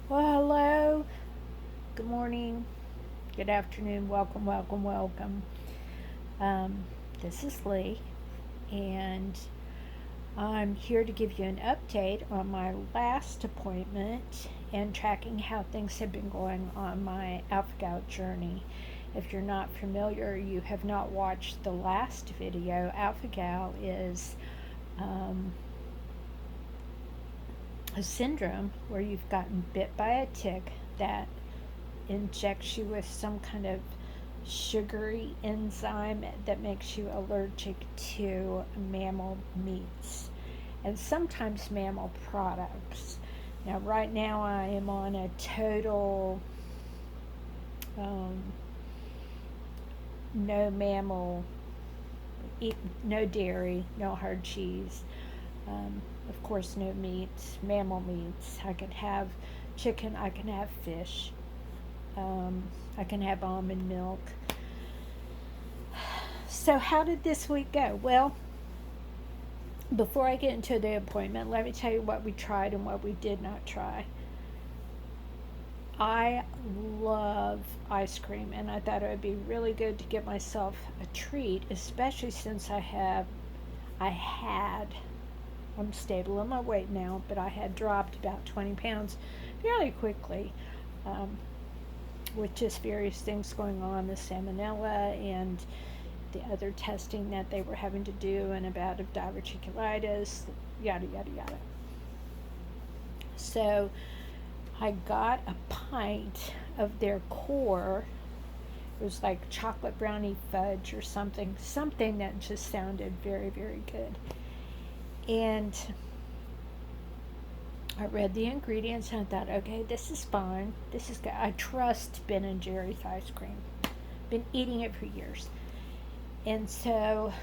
Well, hello. Good morning. Good afternoon. Welcome, welcome, welcome. Um, this is Lee, and I'm here to give you an update on my last appointment and tracking how things have been going on my alpha-gal journey. If you're not familiar, you have not watched the last video. Alpha-gal is um, a syndrome where you've gotten bit by a tick that injects you with some kind of sugary enzyme that makes you allergic to mammal meats and sometimes mammal products. Now, right now, I am on a total um, no mammal, eat, no dairy, no hard cheese. Of course, no meats, mammal meats. I can have chicken, I can have fish, um, I can have almond milk. So, how did this week go? Well, before I get into the appointment, let me tell you what we tried and what we did not try. I love ice cream, and I thought it would be really good to get myself a treat, especially since I had, I'm stable in my weight now, but I had dropped about 20 pounds fairly quickly um, with just various things going on, the salmonella and the other testing that they were having to do, and about of diverticulitis, yada, yada, yada. So I got a pint of their core. It was like chocolate brownie fudge or something that just sounded very, very good. And I read the ingredients and I thought, okay, this is fine. This is good. I trust Ben and Jerry's ice cream. Been eating it for years. And so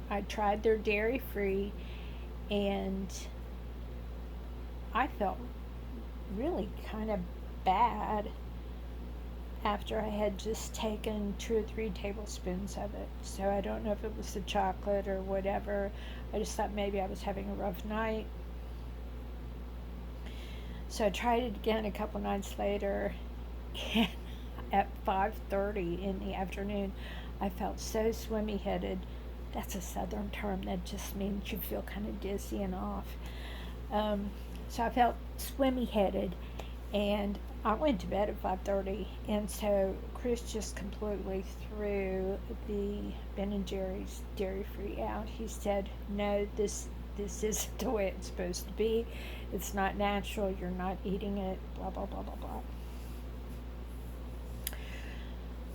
I tried their dairy free, and I felt really kind of bad after I had just taken 2 or 3 tablespoons of it. So I don't know if it was the chocolate or whatever. I just thought maybe I was having a rough night. So I tried it again a couple nights later, and at 5:30 in the afternoon, I felt so swimmy headed. That's a southern term that just means you feel kind of dizzy and off. Um, so I felt swimmy headed, and I went to bed at 5:30, and so Chris just completely threw the Ben and Jerry's dairy free out. He said, "No, this isn't the way it's supposed to be. It's not natural. You're not eating it. Blah blah blah blah blah."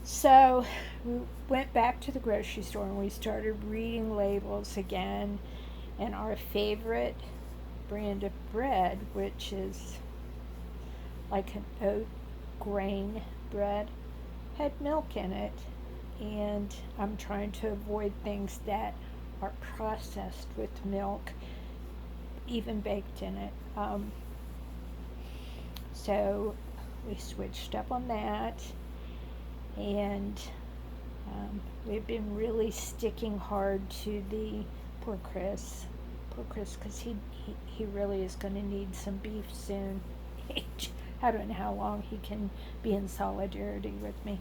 So we went back to the grocery store and we started reading labels again. And our favorite brand of bread, which is like an oat grain bread, had milk in it. And I'm trying to avoid things that are processed with milk, even baked in it. So we switched up on that, and we've been really sticking hard to the poor Chris, because he really is going to need some beef soon. I don't know how long he can be in solidarity with me.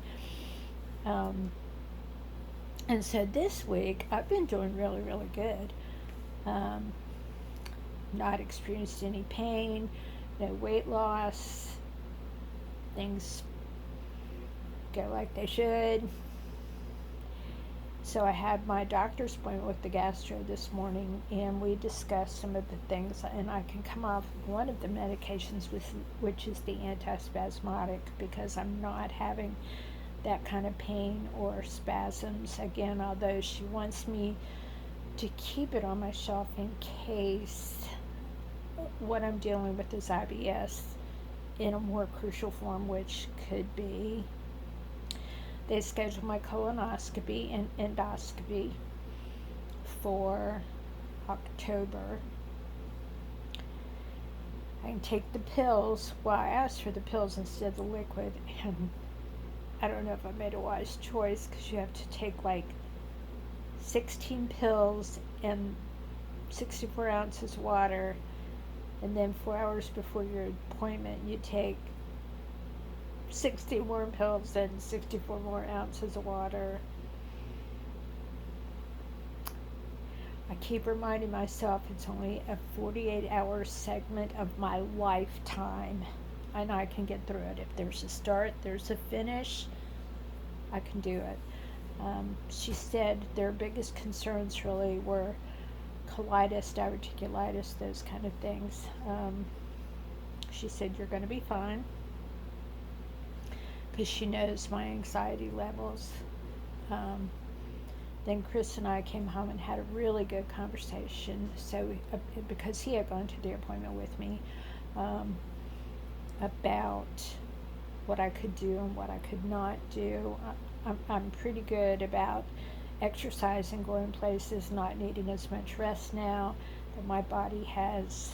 Um, and so this week I've been doing really, really good. Um, not experienced any pain, no weight loss. Things go like they should. So I had my doctor's appointment with the gastro this morning, and we discussed some of the things, and I can come off one of the medications, which is the antispasmodic, because I'm not having that kind of pain or spasms again, although she wants me to keep it on my shelf in case what I'm dealing with is IBS in a more crucial form, which could be. They scheduled my colonoscopy and endoscopy for October. I can take the pills. Well, I asked for the pills instead of the liquid, and I don't know if I made a wise choice, because you have to take like 16 pills and 64 ounces water and then 4 hours before your appointment, you take 60 more pills and 64 more ounces of water. I keep reminding myself it's only a 48-hour segment of my lifetime, and I can get through it. If there's a start, there's a finish, I can do it. She said their biggest concerns really were colitis, diverticulitis, those kind of things. She said, you're going to be fine, because she knows my anxiety levels. Then Chris and I came home and had a really good conversation. So, because he had gone to the appointment with me, about what I could do and what I could not do. I'm pretty good about exercising, going places, not needing as much rest now. That my body has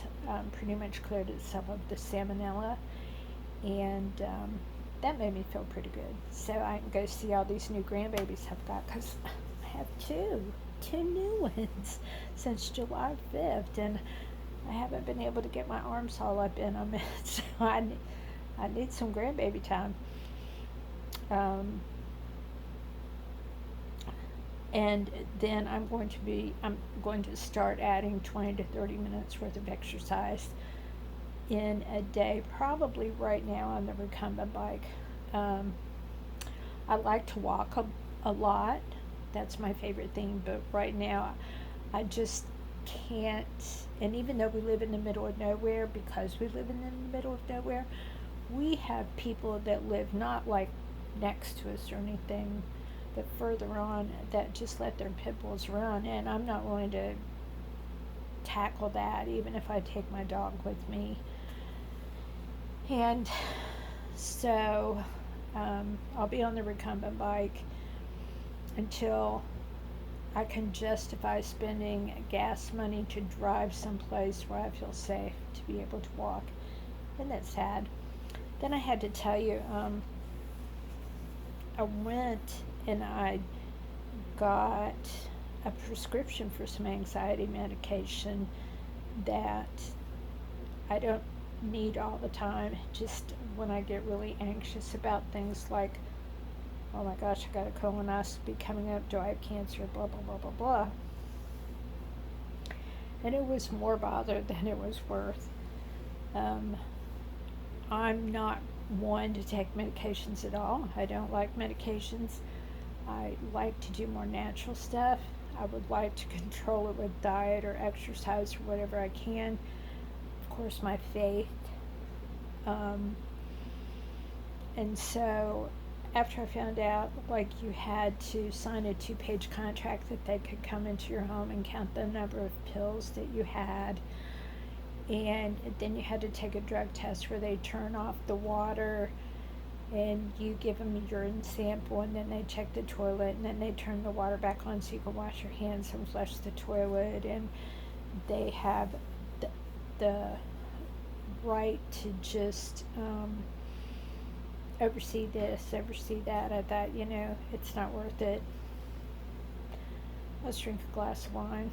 pretty much cleared itself of the salmonella, and that made me feel pretty good. So I can go see all these new grandbabies I've got, because I have two new ones since July 5th, and I haven't been able to get my arms all up in them. So I need some grandbaby time. And then I'm going to start adding 20 to 30 minutes worth of exercise in a day, probably right now on the recumbent bike. I like to walk a lot. That's my favorite thing, but right now I just can't. And even though we live in the middle of nowhere, because we live in the middle of nowhere, we have people that live not like next to us or anything, but further on, that just let their pit bulls run, and I'm not willing to tackle that, even if I take my dog with me. And so I'll be on the recumbent bike until I can justify spending gas money to drive someplace where I feel safe to be able to walk. And that's sad. Then I had to tell you, I went and I got a prescription for some anxiety medication that I don't need all the time, just when I get really anxious about things like, oh my gosh, I got a colonoscopy coming up, do I have cancer, blah, blah, blah, blah, blah. And it was more bother than it was worth. I'm not one to take medications at all. I don't like medications. I like to do more natural stuff. I would like to control it with diet or exercise or whatever I can. Of course, my faith. And so after I found out, like, you had to sign a 2-page contract that they could come into your home and count the number of pills that you had, and then you had to take a drug test where they turn off the water and you give them a urine sample, and then they check the toilet, and then they turn the water back on so you can wash your hands and flush the toilet, and they have the right to just oversee this, oversee that. I thought, it's not worth it. Let's drink a glass of wine.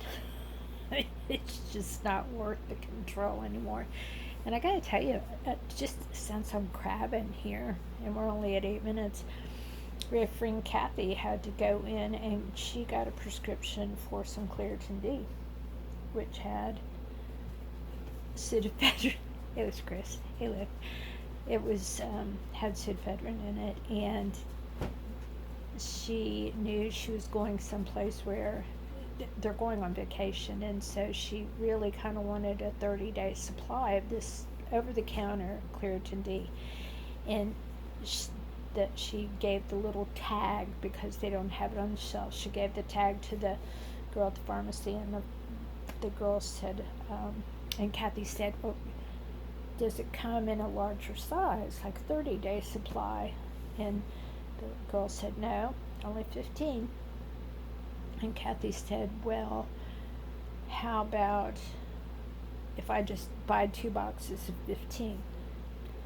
It's just not worth the control anymore. And I gotta tell you, just since I'm crabbing here, and we're only at 8 minutes, our friend Cathy had to go in and she got a prescription for some Claritin D, which had pseudoephedrine. It was Chris. Hey, look. It was had pseudoephedrine in it, and she knew she was going someplace where they're going on vacation, and so she really kind of wanted a 30-day supply of this over-the-counter Claritin D, and she gave the little tag, because they don't have it on the shelf. She gave the tag to the girl at the pharmacy, and the girl said, and Cathy said, well, does it come in a larger size, like 30-day supply? And the girl said, no, only 15. And Cathy said, well, how about if I just buy 2 boxes of 15?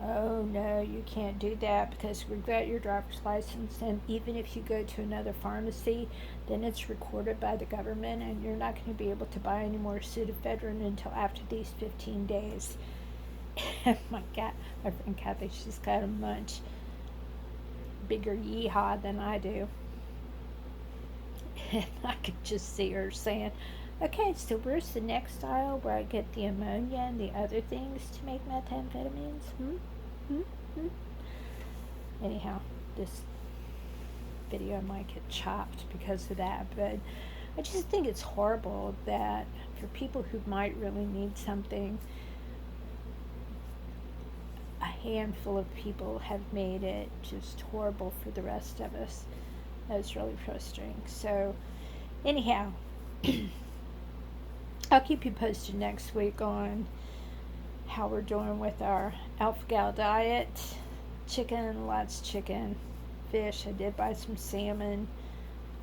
Oh no, you can't do that because we've got your driver's license, and even if you go to another pharmacy, then it's recorded by the government, and you're not going to be able to buy any more Sudafedrin until after these 15 days. My cat, my friend Cathy, she's got a much bigger yeehaw than I do. And I could just see her saying, okay, so where's the next aisle where I get the ammonia and the other things to make methamphetamines? Hmm? Anyhow, this video might get chopped because of that, but I just think it's horrible that for people who might really need something, a handful of people have made it just horrible for the rest of us. That was really frustrating. So, anyhow, I'll keep you posted next week on how we're doing with our alpha-gal diet. Chicken, lots of chicken. Fish, I did buy some salmon.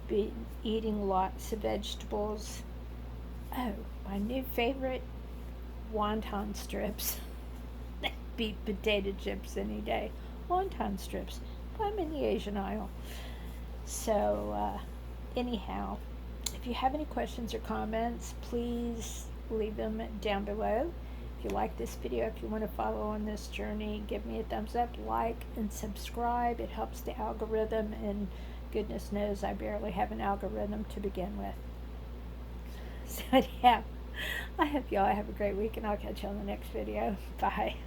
Be eating lots of vegetables. Oh, my new favorite, wonton strips. They beat potato chips any day. Wonton strips. Buy them in the Asian aisle. So, anyhow, if you have any questions or comments, please leave them down below. If you like this video, if you want to follow on this journey, give me a thumbs up, like, and subscribe. It helps the algorithm, and goodness knows I barely have an algorithm to begin with. So, yeah, I hope y'all have a great week, and I'll catch you on the next video. Bye.